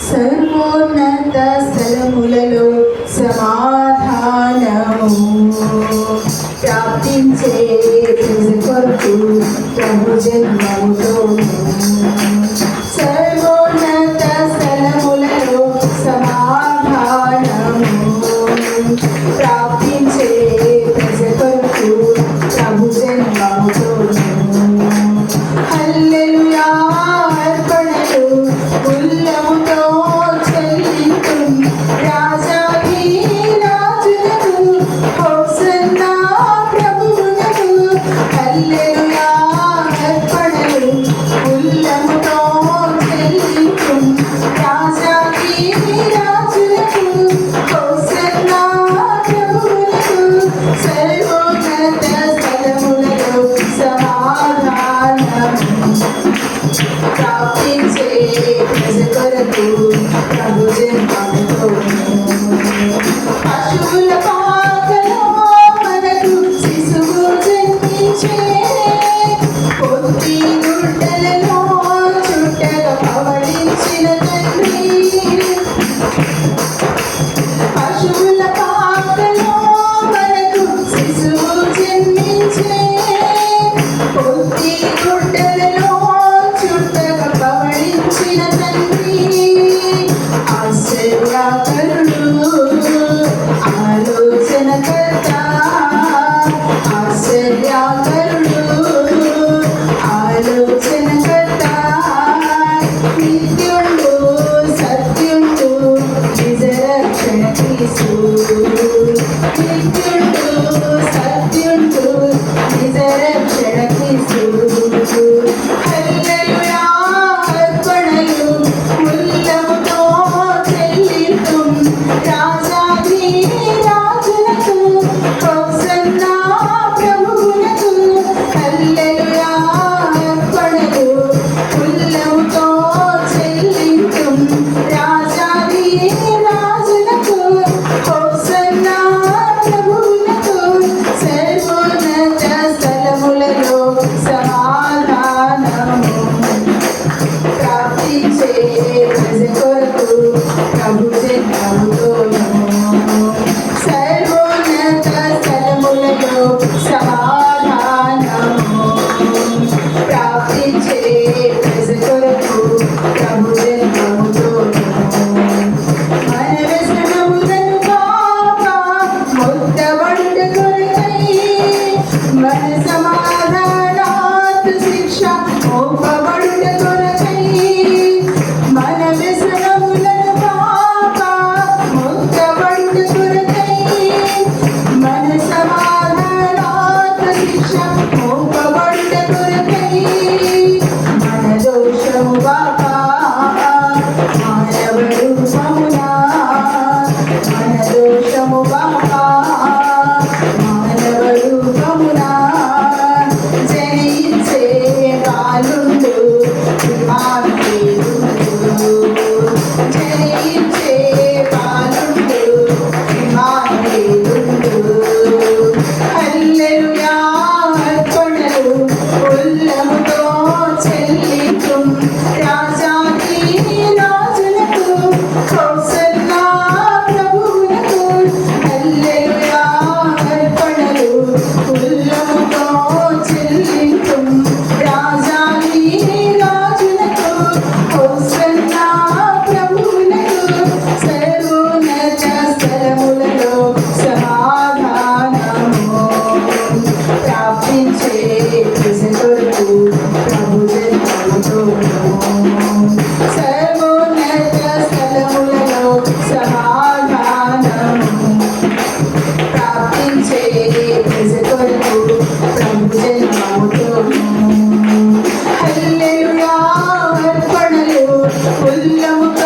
సర్వోన్నత స్థలములలో సమాధానము ప్రాప్తించే కొరకు ప్రభు జన్మముతో సర్వోన్నత స్థలములలో సమాధానము ప్రాప్తించే కొరకు ప్రభు జన్మముతో హల్లెలూయా అర్పణలు ఉల్లముతో చెల్లింతుం రాజాకి రాజులకు హోసన్నా ప్రభువునకు హల్లెలూయా అర్పణలు ఉల్లముతో చెల్లింతుం రాజాకి రాజులకు హోసన్నా ప్రభువునకు సర్వోన్నత స్థలములలో సమాధానము ప్రాప్తించే కొరకు ప్రభు జన్మముతో పశువుల పాకలో మనకు శిశువు జన్మించే పొత్తి గుడ్డలలో చుట్టగా పవళించిన తండ్రి పశువుల పాకలో మనకు శిశువు జన్మించే పొత్తి గుడ్డలలో చుట్టగా పవళించిన తండ్రి ఆశ్చర్యకరుడు ఆలోచనకర్త ఆశ్చర్యకరుడు ఆలోచనకర్త నిత్యుడు సత్యుడు నిజరక్షణ క్రీస్తు నిత్యుడు సత్యుడు నిజరక్షణ క్రీస్తు హల్లెలూయా అర్పణలు ఉల్లముతో చెల్లింతుం రాజాది రాజులకు హోసన్నా ప్రభువునకు హల్లెలూయా అర్పణలు ఉల్లముతో చెల్లింతుం రాజాది రాజులకు హోసన్నా ప్రభువునకు సర్వోన్నత స్థలములలో సమాధానము ప్రాప్తించే కొరకు ప్రభు జన్మముతోను సర్వోన్నత స్థలములలో సమాధానము ప్రాప్తించే కొరకు ప్రభు జన్మముతోను మన వ్యసనములను పాప ముక్తబడుట కొరకై మన సమాధానాత్ శిక్ష మోపబడుట కొరకై మన వ్యసనములను పాప ముక్తబడుట కొరకై మన సమాధానాత్ శిక్ష మోపబడుట కొరకై మన దోషము బాప మానవ రూపమునా మన దోషము బాప మానవ రూపమునా జయించే కాలుండు విమానుడు జయించే కాలుండు విమానుడు హల్లెలూయా అర్పణలు ఉల్లముతో చెల్లింతుం రాజాకి రాజులకు హోసన్నా ప్రభువునకు హల్లెలూయా అర్పణలు ఉల్లముతో చెల్లింతుం రాజాకి రాజులకు హోసన్నా ప్రభువునకు సర్వోన్నత స్థలములలో సమాధానము ప్రాప్తించే కొరకు ప్రభు జన్మముతోను సర్వోన్నత స్థలములలో సమాధానము ప్రాప్తించే కొరకు ప్రభు జన్మముతోను హల్లెలూయా అర్పణలు ఉల్లముతో